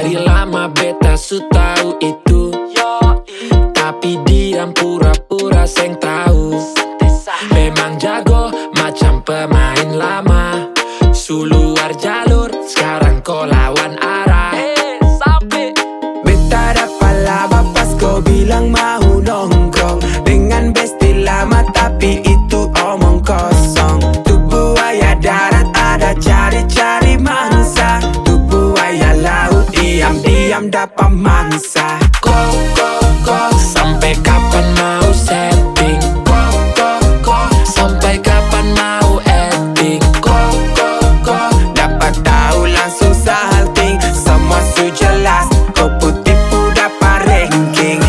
Dari lama beta su tahu itu, tapi diam pura-pura seng tahu. Memang jago macam pemain lama, su luar jalur sekarang kau lawan arah. Beta dapat laba pas kau bilang mau nongkrong dengan besti lama, tapi itu omong kosong. Tu buaya darat ada cari-cari mangsa, tu buaya laut diam-diam dapat mangsa. Kok sampai kapan mau setting? Kok sampai kapan mau acting? Kok dapat tahu langsung salting, semua su jelas, kau putipu dapat ranking.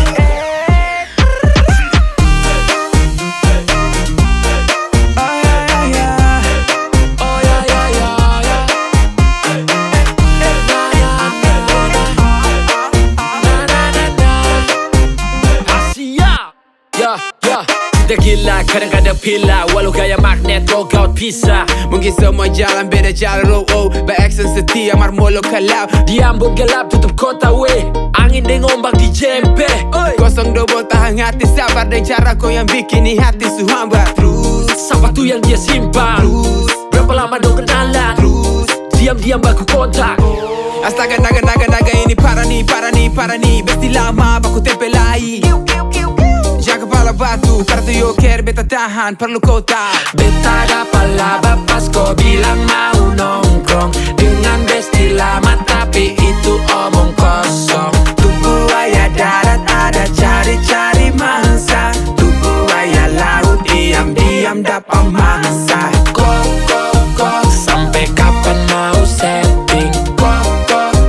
Dia gila kadang-kadang pila, walau gaya magnet roll out pisah. Mungkin semua jalan beda jalur, Be-action setia marmolo kalau Diambut gelap tutup kota weh, angin dan ombak di jempe. kosong double tahan hati, sabar dan cara kau yang bikin ni hati su hambar. Terus Siapa tuh yang dia simpan? Berapa lama dong kenalan? Diam-diam baku kontak. Astaga naga ini parah nih besti lama baku tempelai. Jangan kepala batu, kartu yoker beta tahan, perlu kau tahu. Beta dapat laba pas kau bilang mau nongkrong dengan besti lama, tapi itu omong kosong. Tu buaya darat ada cari-cari mangsa, tu buaya laut diam-diam dapat mangsa. Kok sampai kapan mau setting?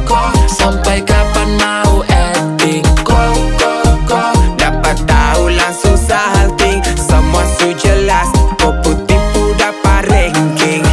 Kok sampai kapan mau acting? Kok dapat tahu langsung salting, semua su jelas, kau putipu dapat ranking.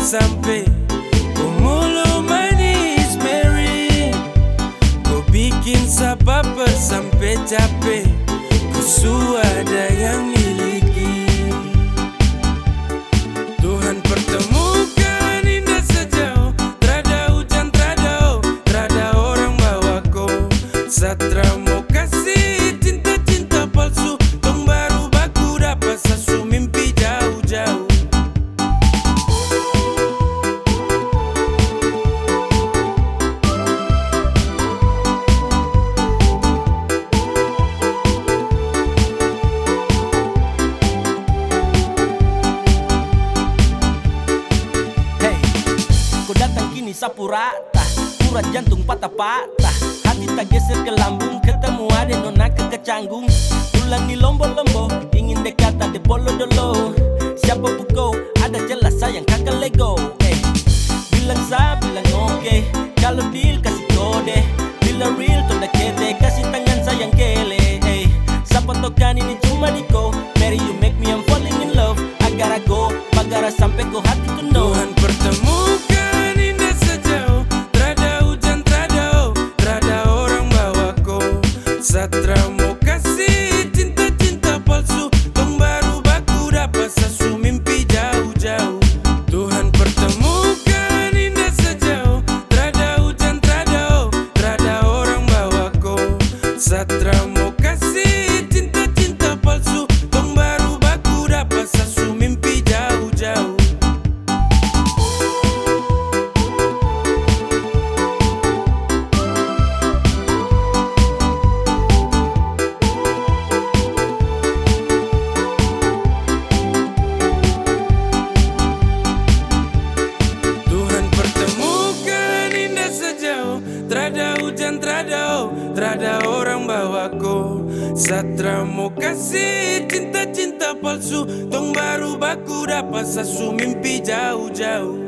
Sampai kau mulu manis Mary, kau bikin sabab sampai capek, kau suada yang miliki. Tuhan pertemukan indah sejauh, trada hujan, trada orang bawa kau. Satra mau kasih cinta-cinta palsu, tong baru baku dapat sasu mimpi jauh-jauh. Sapurata, urat jantung patah-patah, hati tak geser ke lambung, ketemu ada nona kecanggung. Tulang di lombo-lombo, ingin dekat ada bolo-dolo. Siapa pukau, ada jelas sayang kakak Lego. Bilang sa, bilang oke, kalau deal kasih kode. Bila real, tanda kete, kasih tangan sayang kele. Siapa tokan ini cuma diko, Mary you make me I'm falling in love. Agar go, bagara sampai ko hati ku know. Tuhan pertemukan indah sejauh, trada hujan, trada orang bawa kau. Satra mau kasih cinta-cinta palsu, tong baru baku dapat sasu mimpi jauh-jauh. Tuhan pertemukan indah sejauh, trada hujan, trada orang bawa kau. Satra mau kasih cinta-cinta palsu, tong baru baku dapat sasu mimpi jauh-jauh. Trada hujan, trada orang bawaku. Satra mau kasih cinta-cinta palsu. Tong baru baku dapat sasu mimpi jauh-jauh.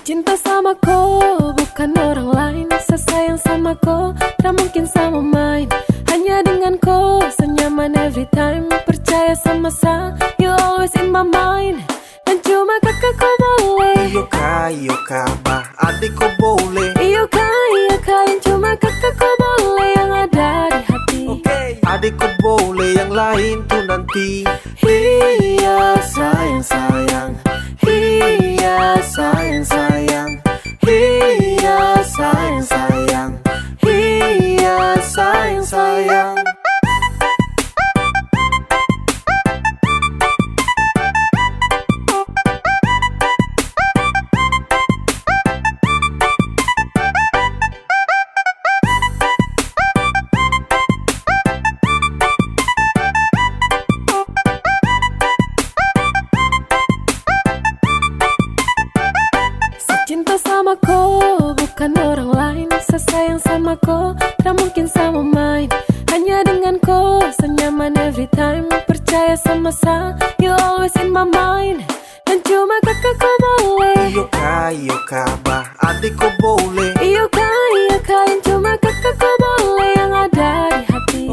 Cinta sama kau, bukan orang lain. Sesayang sama kau, tak mungkin sama main. Hanya dengan kau, senyaman every time. Percaya sama saya, you always in my mind. Dan cuma kakak kau boleh. Iyo kah, bah adik kau boleh. Iyo kah, yang cuma kakak kau boleh. Yang ada di hati. Adik kau boleh, yang lain tuh nanti. Iya sayang. Iya sayang. Iya sayang. Iya sayang. Cinta sama kau, bukan orang lain. Sesayang sama kau, tak mungkin sama main. Hanya dengan kau, senyaman every time. Percaya sama saya, you always in my mind. Dan cuma kakak kau boleh. Iyo kah, bah adik kau boleh. Iyo kah, yang cuma kakak kau boleh. Yang ada di hati.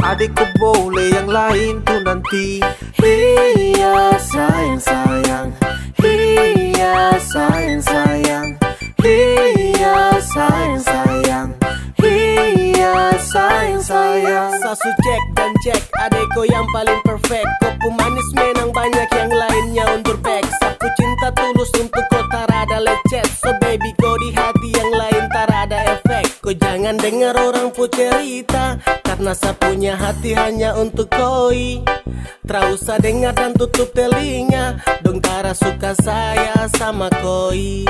Adik kau boleh, yang lain tuh nanti. Iya sayang. Iya sayang. Iya sayang. Iya sayang. Sasu cek dan cek, adeko yang paling perfect. Kau manis menang banyak yang lainnya undur back. Sapu cinta tulus untuk kau tarada lecet. So baby kau di hati yang lain tarada efek. Kau jangan dengar orang pu cerita, karena sapunya hati hanya untuk koi. Tra usah dengar dan tutup telinga, dong tara suka saya sama koi.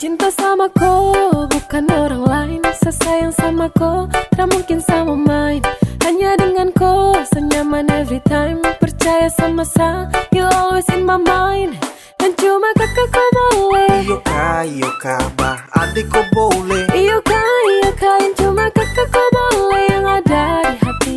Cinta sama kau, bukan orang lain. Sesayang sama kau, tak mungkin sama main. Hanya dengan kau, senyaman every time. Percaya sama saya, you always in my mind. Dan cuma kakak kau boleh. Iyo kah, bah adik kau boleh. Iyo kah, yang cuma kakak kau boleh. Yang ada di hati.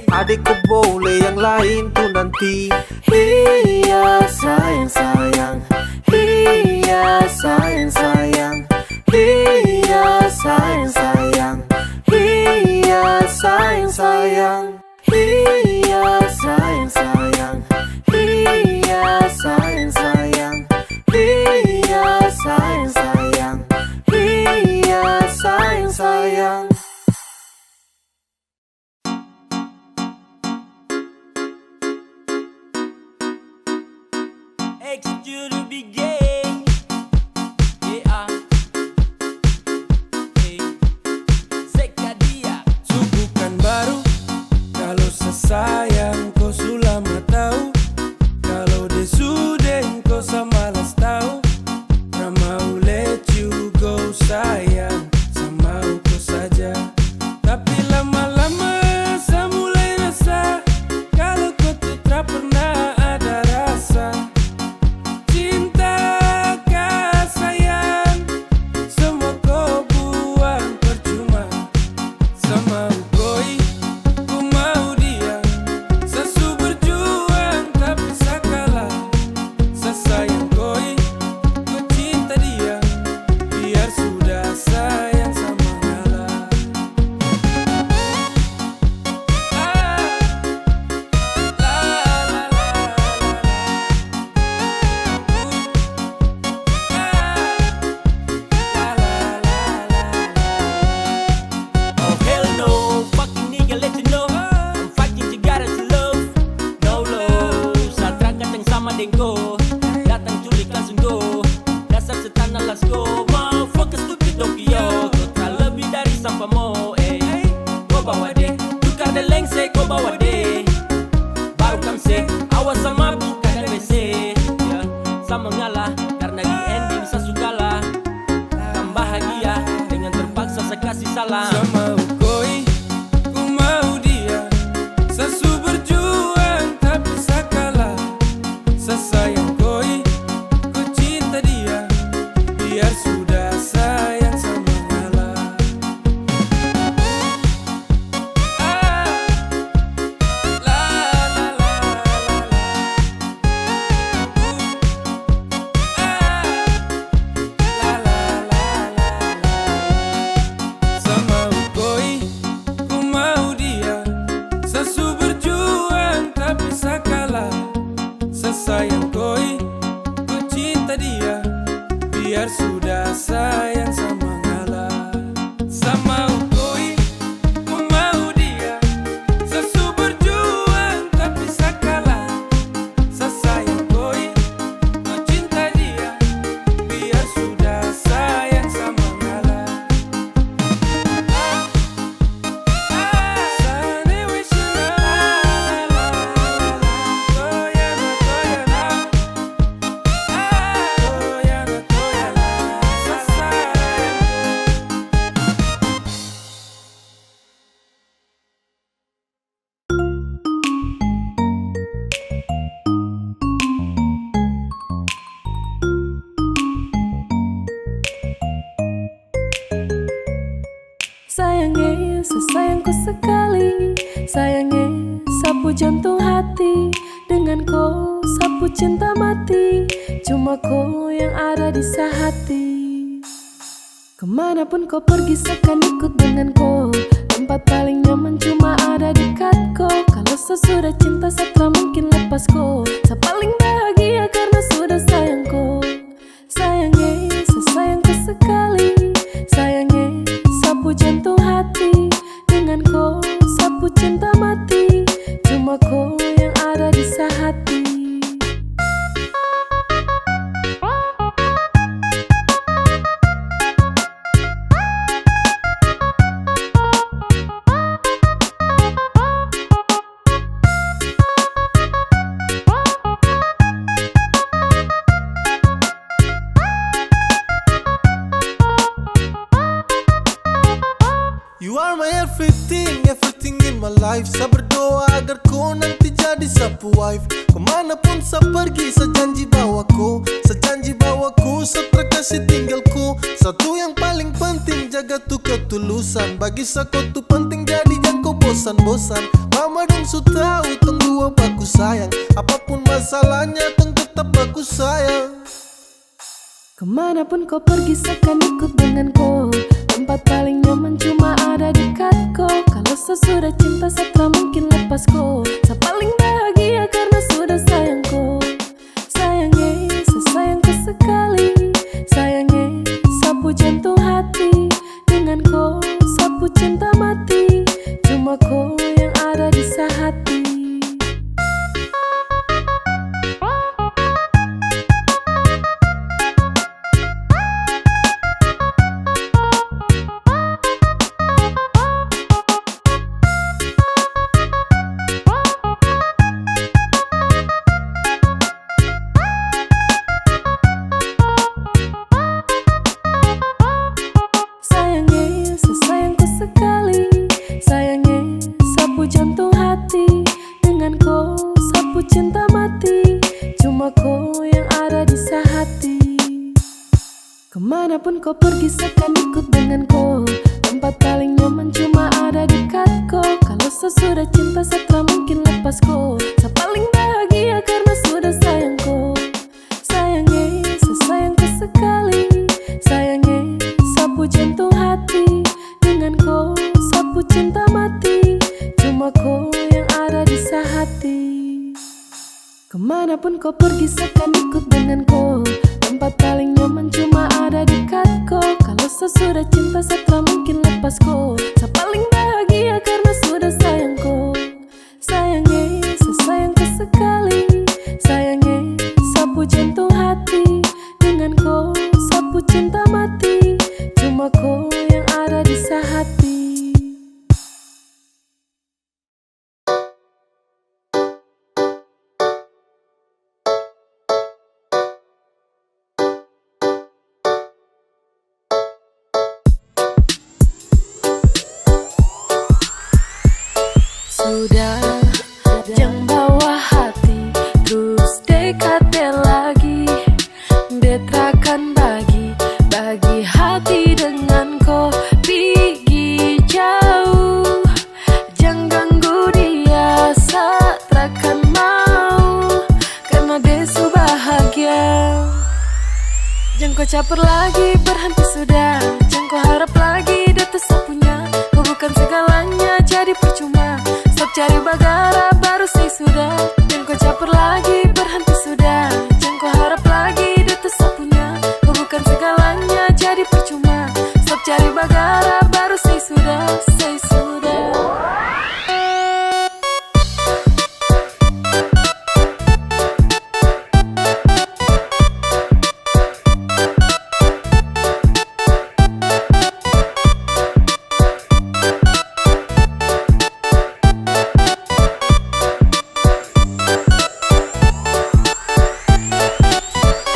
Adik kau boleh, yang lain tuh nanti. Iya sayang. Iya sayang. Iya sayang. Iya sayang. Iya sayang. Iya sayang. Iya sayang. Iya sayang. X to be gay. Yeah. Hey. Sekadia. Bukan baru kalau sesayang kau sulama tahu. Kalau desuden kau samalas tahu. Ramau let you go sayang, samau kau saja. Tapi lama-lama saya mulai rasa kalau kau tuh tak pernah ada rasa. Cinta sampah mo Go bawa deh, tukar de lengse go bawa deh. Baru kamse, awas sama buka dan WC ya. Sama ngalah, karena di ending saya sukalah. Dan bahagia, dengan terpaksa saya kasih salam. Sama ukoi, ku mau dia. Sesu berjuang tapi saya kalah. Saya sayang koi, ku cinta dia. Biar sudah sayang sama ngalah. La la la la la. La la la la la. Sama ukoi, ku mau dia. Sesu berjuang tapi saya kalah. Saya sayang koi, ku cinta dia. Biar sudah sayang sama ngalah. Sama ukoi, ku mau dia. Sesu berjuang tapi saya kalah. Saya sayang koi, ku cinta dia. Biar sudah sayang sama ngalah. Sane wishna la la la. Toyana toyana. Toyana toyana. Sasayang. Sayangnya, sesayangku sekali. Sayangnya, sapu jantung hati. Dengan kau, sapu cinta mati. Cuma kau yang ada di sehati. Kemanapun kau pergi, seakan ikut dengan kau. Tempat paling nyaman cuma ada dekat kau. Kalau sesudah cinta, setelah mungkin lepas kau. Saya paling bahagia karena sudah sayang kau. Sayangnya, sesayangku sekali. Sayangnya, sapu jantung hati. Dengan kau, sapu cinta mati. Cuma kau yang ada di sehati. You are my everything, everything in my life. Saya berdoa agar kau nanti jadi sapu wife. Kemanapun saya pergi, saya janji bawaku. Saya janji bawaku, saya terkasih tinggalku. Satu yang paling penting, jaga tuh ketulusan. Bagi saya kau tuh penting, jadi jangan kau bosan-bosan. Mama dong su tahu, tunggu aku sayang. Apapun masalahnya, tong tetap aku sayang. Kemanapun kau pergi, seakan ikut dengan kau. Tempat paling nyaman cuma ada dekat kau. Kalau sesudah cinta, setelah mungkin lepas kau. Saya paling bahagia karena sudah sayang kau. Sayangnya, sesayangku sekali. Sayangnya, sapu jantung hati. Dengan kau, sapu cinta mati. Cuma kau yang ada di sehati. Sayangnya, sesayangku sekali. Sayangnya, sapu jantung hati. Dengan kau, sapu cinta mati. Cuma kau yang ada di sehati. Kemanapun kau pergi, seakan ikut dengan kau. Tempat paling nyaman cuma ada dekat kau. Kalau sesudah cinta, setelah mungkin lepas kau. Saya paling bahagia karena sudah sayang kau. Sayangnya, sesayangku sekali. Sayangnya, sapu jantung hati. Dengan kau, sapu cinta mati. Cuma kau yang ada di sehati. Kemanapun kau pergi, seakan ikut dengan kau. Tempat paling nyaman cuma ada dekat kau. Kalau sesudah cinta, setelah mungkin lepas kau. Saya paling bahagia karena sudah sayang kau. Sayangnya, sesayangku sekali. Sayangnya, sapu jantung hati. Dengan kau, sapu cinta mati. Cuma kau yang ada di sehati. sudah, jangan bawa hati terus dekati lagi. Detrakan bagi hati dengan kau pergi jauh. Jangan ganggu dia saat takkan mau, karena dia su bahagia. Jangan kau caper lagi, berhenti sudah. Jangan kau harap lagi, dia tak punya. Kau bukan segalanya, jadi percuma. Stop cari bagara, baru say sudah. Jangan kau caper lagi, berhenti sudah. Jangan kau harap lagi, dia tak punya. Kau bukan segalanya, jadi percuma. Stop cari bagara, baru say sudah, say sudah.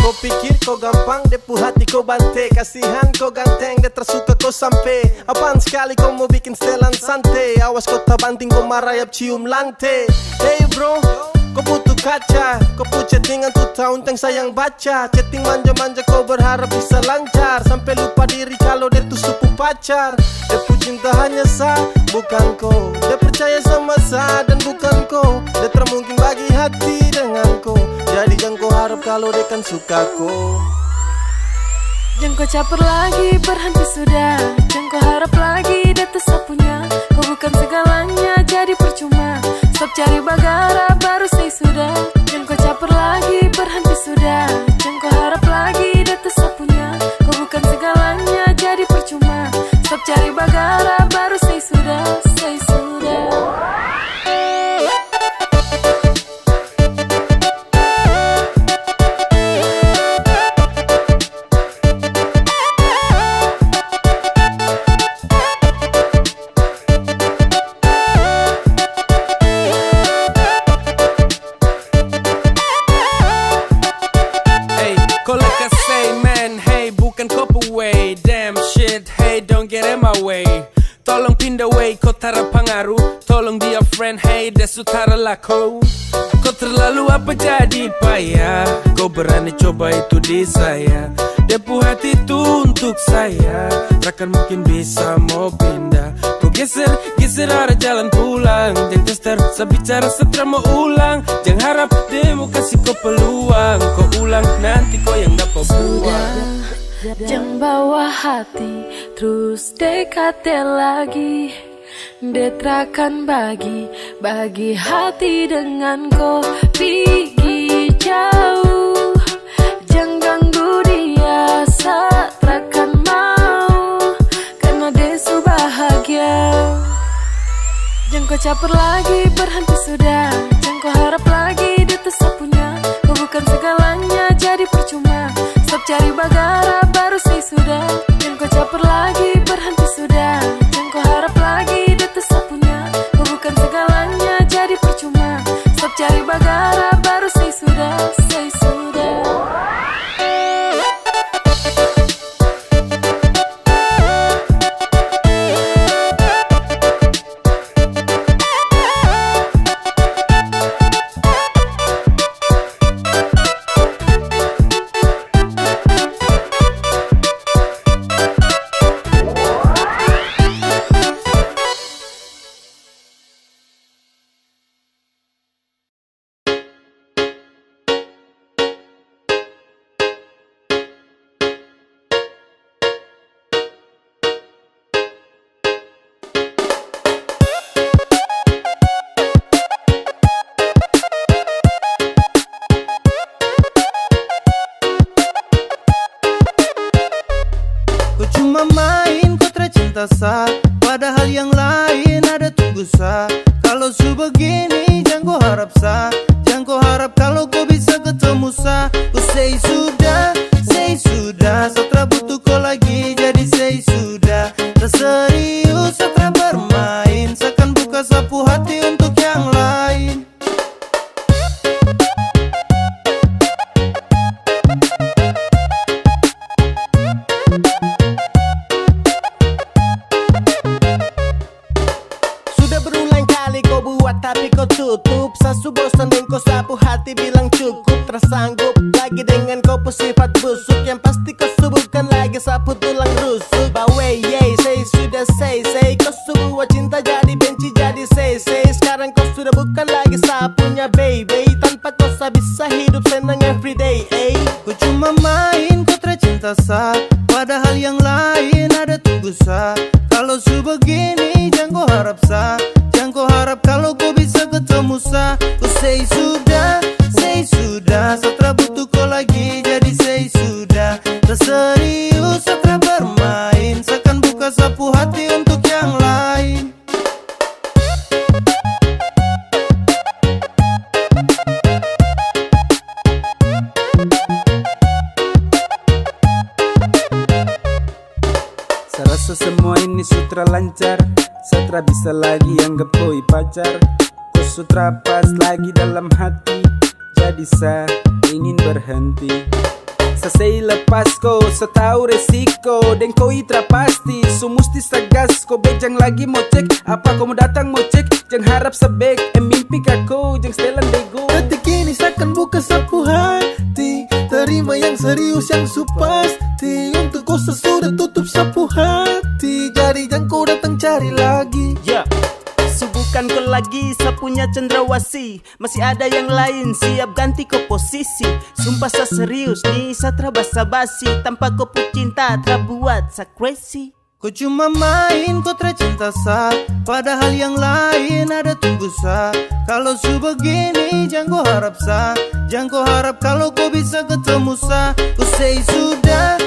Kau pikir kau gampang, depu hati kau bante. Kasihan kau ganteng, dia tersuka kau sampai. Apaan sekali kau mau bikin setelan santai. Awas kau tak banting, kau marayap cium lantai. Hey bro, kau butuh kaca. Kau pu chattingan tuh tahun teng sayang baca. Chatting manja-manja kau berharap bisa lancar. Sampai lupa diri kalau dia tuh sepupu pacar. Depu cinta hanya sah, bukan kau. Dia percaya sama sah dan bukan kau. Dia termungkin bagi hati dengan kau. Jadi jangan kau harap kalau dia kan suka kau. Jangan kau caper lagi, berhenti sudah. Jangan kau harap lagi, dia tak punya. Kau bukan segalanya, jadi percuma. Stop cari bagara, baru say sudah. Jangan kau caper lagi, berhenti sudah. Jangan kau harap lagi, dia tak punya. Kau bukan segalanya, jadi percuma. Stop cari bagara, baru say sudah, say sudah. Tolong pindah way, kau tara pengaruh. Tolong dia friend, hey dia sutara laku. Kau terlalu apa jadi payah. Kau berani coba itu di saya. Depu hati itu untuk saya. Takkan mungkin bisa mau pindah. Kau geser arah jalan pulang. Jangan tester, sebicara setelah mau ulang. Jangan harap dia mau kasih kau peluang. Kau ulang, nanti kau yang dapat buang. Jangan bawa hati terus dekati lagi. Detrakan bagi hati dengan kau pergi jauh. Jangan ganggu dia saat takkan mau, karena dia su bahagia. Jangan kau caper lagi, berhenti sudah. Jangan kau harap lagi, dia tak punya. Kau bukan segalanya, jadi percuma. Stop cari bagara, baru say sudah. Jangan kau caper lagi, berhenti sudah. Jangan kau harap lagi, dia tak punya. Kau bukan segalanya, jadi percuma. Stop cari bagara, baru say sudah, say sudah. sah. Padahal yang lain ada tunggu sah. Kalau su begini jangan kau harap sah. Jangan kau harap kalau kau bisa ketemu sah. Kau say sudah, setelah butuh kau lagi. Jadi say sudah, tak serius setelah bermain. Seakan buka sapu hati untuk yang lain. Sudah berulang kali kau buat tapi kau tutup. Sasu bosan dan kau sapu hati bilang cukup. Tersanggup lagi dengan kau sifat busuk. Yang pasti kau subuhkan lagi sapu tulang rusuk. Bawe yey, say sudah say kau sebuah cinta jadi benci jadi say. Sekarang kau sudah bukan lagi sapunya baby. Tanpa kau bisa hidup senang everyday. Kau cuma main, kau tercinta sah. Padahal yang lain ada tunggu sah. Kalau su begini jangan kau harap sah. Jangan kau harap kalau kau bisa ketemu sah. Kau say sudah setelah butuh kau lagi jadi say sudah. Terserius setelah bermain. Seakan buka sapu hati untuk yang lain. Saya rasa semua ini sutra lancar. Saya bisa lagi anggap koi pacar. Kau sutra pas lagi dalam hati. Jadi saya ingin berhenti. Saya lepas kau, saya tahu resiko. Dan kau itra pasti, so musti sagas. Kau bejang lagi mau cek, apa kau mau datang mau cek. Jangan harap sebek, mimpi kau, jangan setelan dego. Detik ini seakan buka sapu hati. Terima yang serius yang su pasti. Untuk kau sesudah tutup sapu hati. Jadi jangan kau datang cari lagi. Bukan kau lagi sapunya cendrawasih. Masih ada yang lain siap ganti kau posisi. Sumpah sa serius nih sa tra basa-basi. Tanpa kau cinta tra buat sa crazy. Kau cuma main, kau tercinta sah. Padahal yang lain ada tunggu sah. Kalau su begini jangan kau harap sah. Jangan kau harap kalau kau bisa ketemu sah. Kau say sudah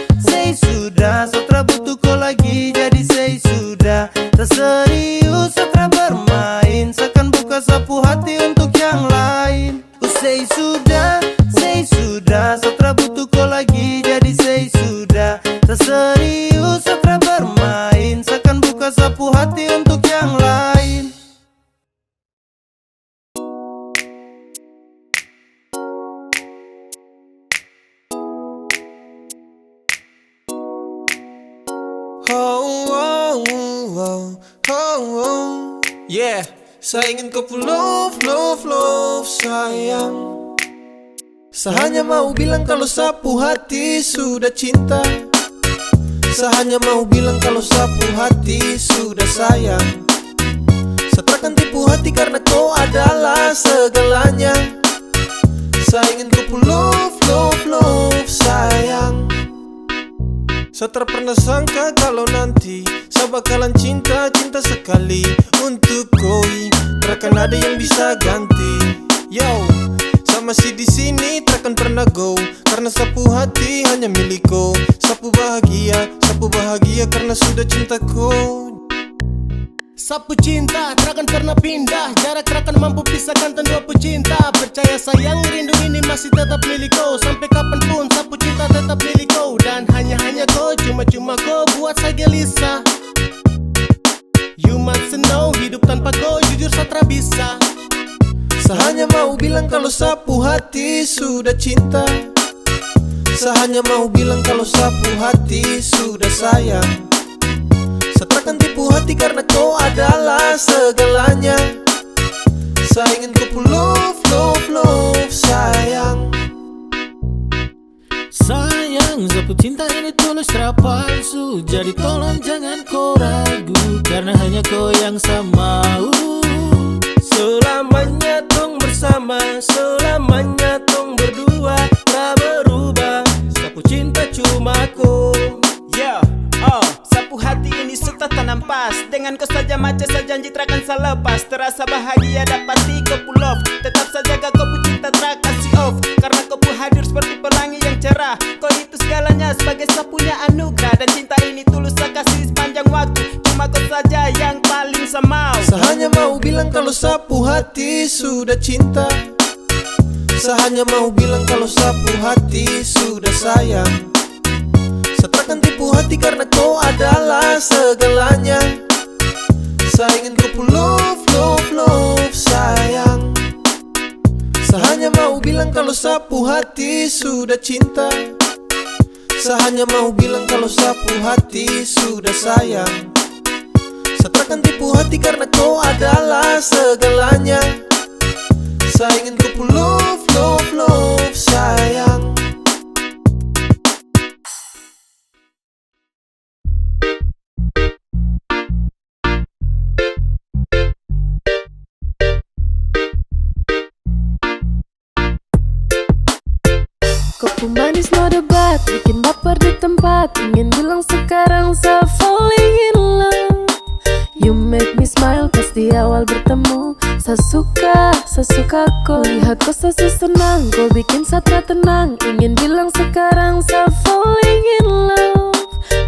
setelah butuh kau lagi jadi say sudah. Terserius setelah bermain. Seakan buka sapu hati untuk yang lain. Kau say sudah setelah butuh kau lagi jadi say sudah. Terserius setelah bermain. Seakan buka sapu hati untuk yang lain. Yeah, saya ingin kau love sayang. Saya hanya mau bilang kalau sapu hati sudah cinta. Saya hanya mau bilang kalau sapu hati sudah sayang. Saya takkan tipu hati karena kau adalah segalanya. Saya ingin kau love sayang. Saya tak pernah sangka kalau nanti saya bakalan cinta sekali untuk koi. Takkan ada yang bisa ganti. Yo, saya masih di sini takkan pernah go. Karena sapu hati hanya milikku. Sapu bahagia karena sudah cintaku. Sapu cinta takkan pernah pindah. Jarak takkan mampu pisahkan dua pecinta. Percaya sayang rindu ini masih tetap milikku. Sampai kapanpun sapu cinta tetap milikku. Dan hanya kau, cuma kau buat saya gelisah. You must know hidup tanpa kau jujur saya tak bisa. Saya hanya mau bilang kalau sapu hati sudah cinta. Saya hanya mau bilang kalau sapu hati sudah sayang. Saya takkan tipu hati karena kau adalah segalanya. Saya ingin kau love sayang. Sayang, sapu cinta ini tulus tak palsu. Jadi tolong jangan kau ragu. Karena hanya kau yang saya mau. Selamanya tong bersama. Selamanya tong berdua. Tak berubah. Sapu cinta cuma kau. Sapu hati ini sudah tanam pas. Dengan kau saja macam saya janji takkan saya lepas. Terasa bahagia dapati kau pull off. Tetap saja kau cinta tak kasih off. Karena kau hadir seperti pelangi yang cerah. Kau itu segalanya sebagai sapunya anugerah. Dan cinta ini tulus saya kasih sepanjang waktu. Cuma kau saja yang paling saya mau. Saya hanya mau bilang kalau sapu hati sudah cinta. Saya hanya mau bilang kalau sapu hati sudah sayang. Saya takkan tipu hati karena kau adalah segalanya. Saya ingin kau love sayang. Saya hanya mau bilang kalau sapu hati sudah cinta. Saya hanya mau bilang kalau sapu hati sudah sayang. Saya takkan tipu hati karena kau adalah segalanya. Saya ingin kau love, love, love, sayang. Kopi manis no debat, bikin baper di tempat. Ingin bilang sekarang saya falling in love. You make me smile pas di awal bertemu. Saya suka kau. Lihat kau saya senang, kau bikin saya tenang. Ingin bilang sekarang saya falling in love.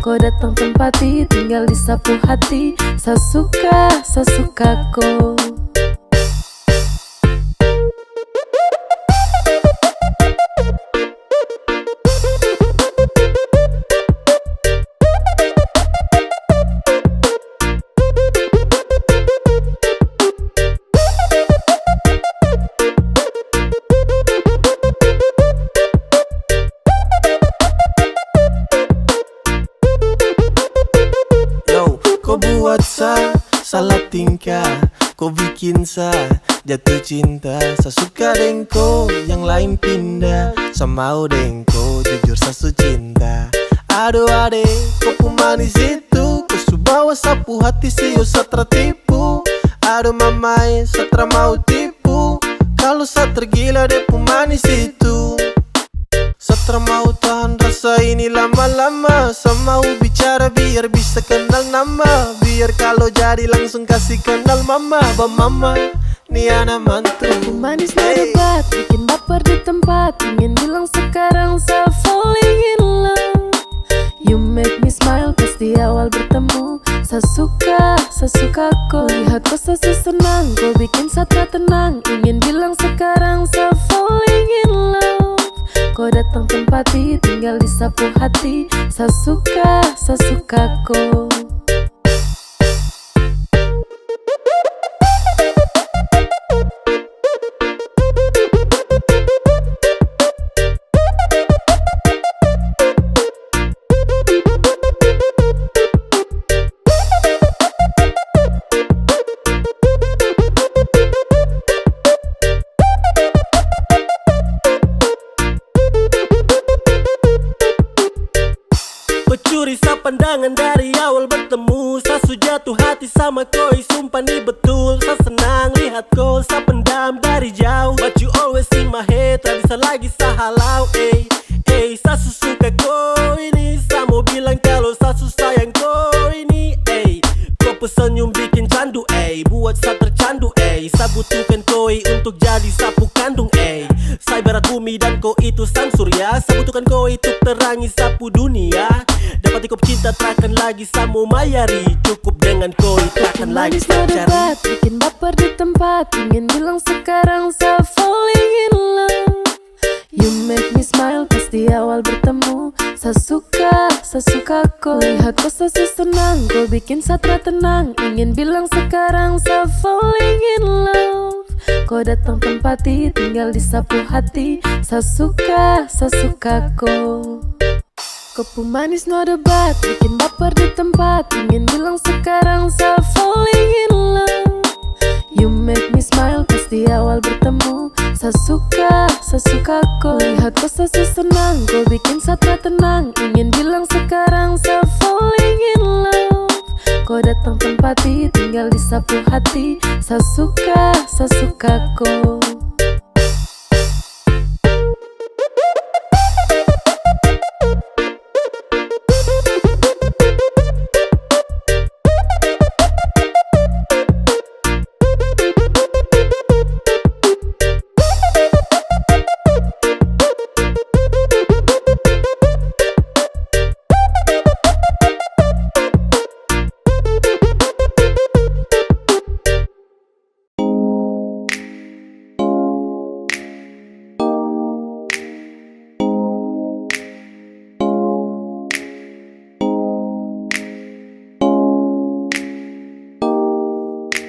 Kau datang tempati, tinggal disapu hati. Saya suka kau. Kau buat salah tingkah, kau bikin jatuh cinta. Saya suka dengko, yang lain pindah. Saya mau dengko, jujur saya cinta. Aduh ade, kau pemanis itu. Kau su bawa sapu hati siyo saya tertipu. Aduh mamai, saya mau tipu. Kalau saya tergila deh pemanis itu. Saya mau tahan rasa ini lama-lama. Saya mau bicara biar bisa kenal nama. Biar kalau jadi langsung kasih kenal mama. Mama, nih anak mantu. Manis no debat, bikin baper di tempat. Ingin bilang sekarang saya falling in love. You make me smile pas di awal bertemu. Saya suka kau. Lihat kau saya senang, kau bikin saya tenang. Ingin bilang sekarang saya falling in love. Kau datang tempati, tinggal disapu hati. Saya suka kau. Curi sa pandangan dari awal bertemu. Sa jatuh hati sama koi, sumpah nih betul. Sa senang lihat kau, sa pendam dari jauh. But you always in my head, tak bisa lagi sa halau. Sa suka kau ini. Sa mau bilang kalau sa sayang kau ini. Kau pesenyum bikin candu, buat sa tercandu. Sa butuhkan koi untuk jadi sapu kandung. Saya berat bumi dan kau itu sang surya. Sa butuhkan kau untuk terangi sapu dunia. Dapat ikut cinta takkan lagi samu mayari. Cukup dengan koi takkan lagi pacaran. Bikin baper di tempat. Ingin bilang sekarang saya falling in love. You make me smile pas di awal bertemu. Saya suka kau. Lihat kau saya senang, kau bikin saya tenang. Ingin bilang sekarang saya falling in love. Kau datang tempati, tinggal disapu hati. Saya suka kau. Kopi manis no debat, bikin baper di tempat. Ingin bilang sekarang saya falling in love. You make me smile pas di awal bertemu. Saya suka kau. Lihat kau saya senang, kau bikin saya tenang. Ingin bilang sekarang saya falling in love. Kau datang tempati, tinggal disapu hati. Saya suka kau.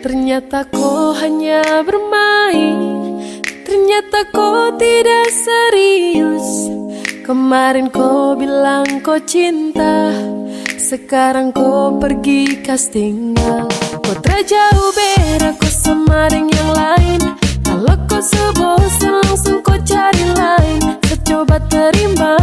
Ternyata kau hanya bermain. Ternyata kau tidak serius. Kemarin kau bilang kau cinta, sekarang kau pergi kas tinggal. Kau terjauh beda kau sama dengan yang lain. Kalau kau sebosan langsung kau cari lain. Coba terima,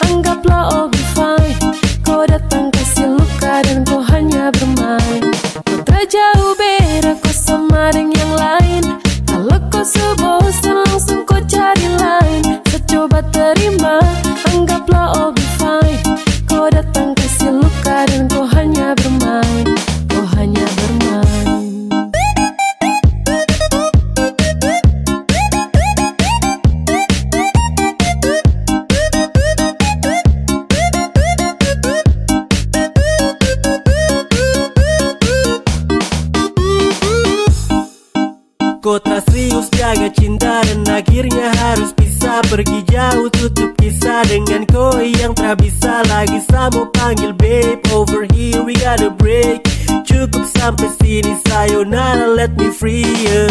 anggaplah all be fine. Kau datang kasih luka dan kau hanya bermain. Kau terjauh beda kau sama dengan yang lain. Kalau kau sebosan langsung kau cari lain. Coba terima, anggaplah all be fine. Kau datang kasih luka dan kau hanya bermain. Kau hanya bermain. Kau tak serius jaga cinta dan akhirnya harus pisah. Pergi jauh tutup kisah dengan kau yang tak bisa lagi. Sama panggil babe, over here we gotta break. Cukup sampai sini, sayonara, let me free ya.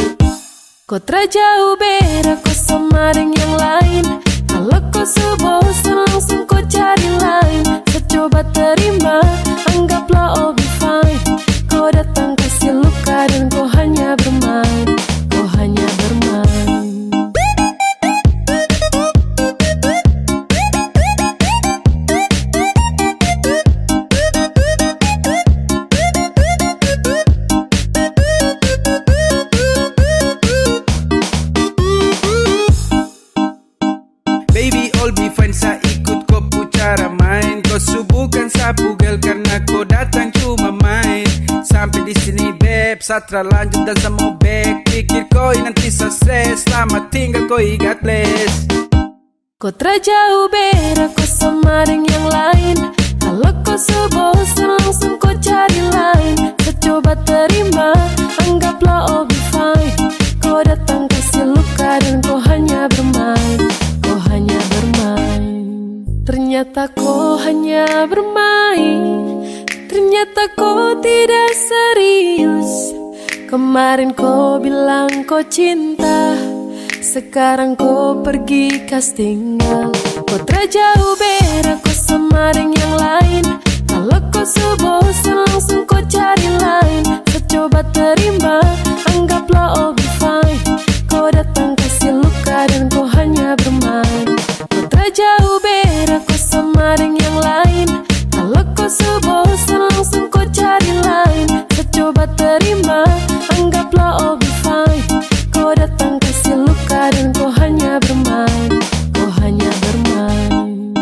Kau terjauh beda kau sama dengan yang lain. Kalau kau sebosan langsung kau cari lain. Coba terima, anggaplah all be fine. Kau datang kasih luka dan kau hanya bermain. Kau hanya bermain. Baby all be fine, saya ikut kau pu cara main. Kau subuhkan sapu gel karena kau datang cuma main. Sampai di sini beb, satra lanjut dan sama back. Pikir kau nanti stres, selamat tinggal kau God bless. Kau terjauh beda kau sama dengan yang lain. Kalau kau sebosan langsung kau cari lain. Coba terima, anggaplah all be fine. Kau datang kasih luka dan kau hanya bermain. Kau hanya bermain. Ternyata kau hanya bermain. Ternyata kau tidak serius. Kemarin kau bilang kau cinta, sekarang kau pergi castingan. Kau terjauh beda kau sama dengan yang lain. Kalau kau sebosan langsung kau cari lain. Coba terima, anggaplah all be fine. Kau datang kasih luka dan kau hanya bermain. Kau terjauh beda kau sama dengan yang lain. Kalau kau sebosan langsung kau cari lain. Coba terima, anggaplah all be fine. Kau datang kasih luka dan kau hanya bermain. Kau hanya bermain.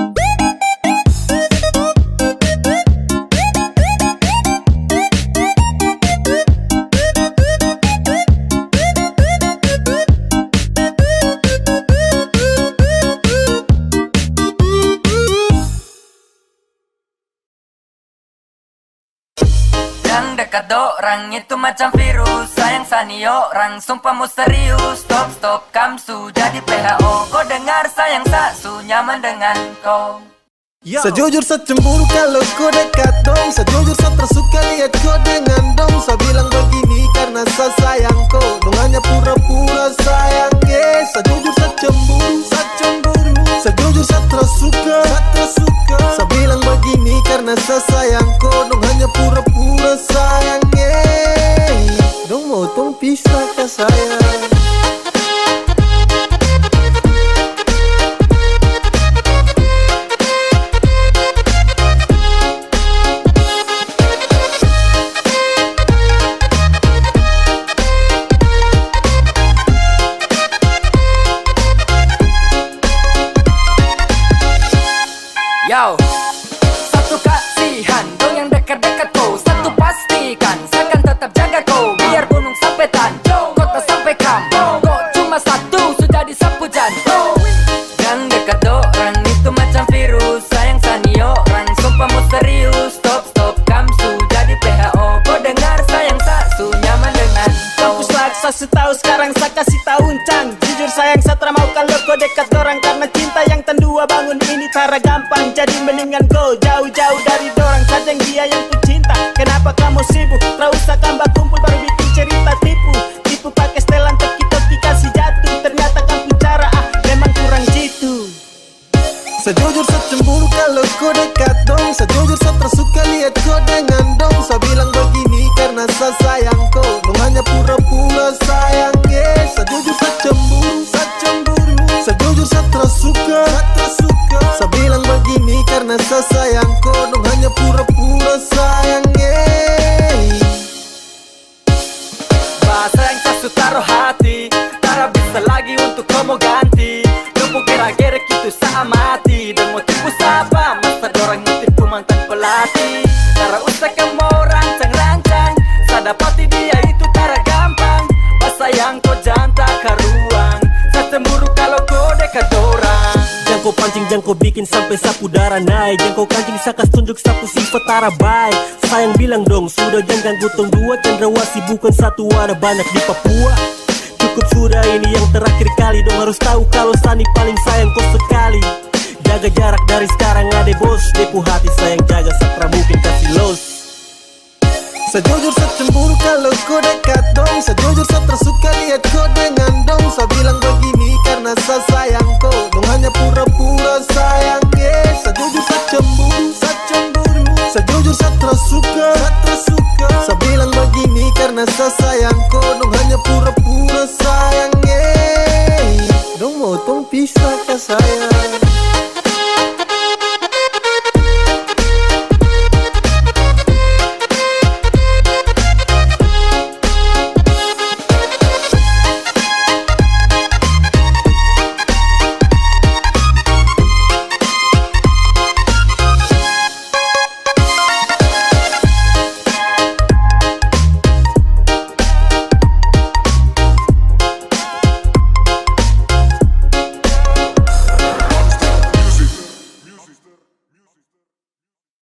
Yang dekat dorang itu macam virus. Sayang sani orang, sumpah mu serius. Stop stop kamsu jadi PHO. Kau dengar sayang saksu nyaman dengan kau. Sejujur saya cemburu kalau kau dekat dong. Sejujur saya tersuka lihat kau dengan dong. Saya bilang begini karena saya sayang kau. Dong hanya pura-pura sayang yeah. Sejujur saya cemburu, saya cemburu. Sejujur saya tersuka, saya tersuka. Saya bilang begini karena saya sayang kau. Dong hanya pura-pura sayang yeah. Dong mau tong pisah ke saya. Yo, satu kasihan dong yang dekat-dekat kau. Satu pastikan saya akan tetap jaga kau. Biar gunung sampai Tanjung, kota sampai kampung. Kau cuma satu sudah disapu jantung. Yang dekat dorang itu macam virus. Sayang sani orang, sumpah mu serius. Stop stop kamsu jadi PHO. Kau dengar sayang saksu nyaman dengan kau. Kampus laksa setahu sekarang saya kasih tahu uncang. Jujur sayang saya mau kalau kau dekat dorang. Karena cinta yang tandua bangun ini tara gampang. Jadi mendingan kau jauh-jauh dari dorang. Saja dia yang ku cinta. Kenapa kamu sibuk? Tak usah kambah kumpul baru bikin cerita tipu. Tipu pakai setelan teki-teki kasih jatuh. Ternyata kamu cara memang kurang jitu. Sejujur saya cemburu kalau kau dekat dong. Sejujur saya tersuka lihat kau dengan dong. Saya bilang begini karena saya saya sayang kau, dong hanya pura-pura sayang. Sejujur saya cemburu, sejujur saya tersuka. Saya bilang begini karena saya sayang kau, dong hanya pura-pura sayang. Bahasa yang tak taruh hati, tak bisa lagi untuk kamu ganti. Kamu kira-kira gitu saya amati, dan mau tipu siapa? Masa dorang tipu mantan pelatih. Tara usah kamu rancang-rancang, saya dapati dia itu tara gampang. Bahasa yang kau jangan karuang, saya cemburu kalau kau dekat dorang. Jangan kau pancing, jangan kau bikin sampai sapu darah naik. Jangan kau kancing sakas tunjuk sapu sifat tara baik. Sayang bilang dong, sudah jangan gutong dua. Cendrawasih bukan satu, ada banyak di Papua. Cukup sudah, ini yang terakhir kali. Dong harus tahu kalau Sani paling sayang kau sekali. Jaga jarak dari sekarang ade bos. Depu hati sayang jaga, satra mungkin kasih los. Sejujur saya cemburu kalau kau dekat dong. Sejujur saya tersuka lihat kau dengan dong. Saya bilang begini karena saya sayang kau, dong hanya pura-pura sayang. Sejujur saya cemburu, sejujur saya tersuka. Saya bilang begini karena saya sayang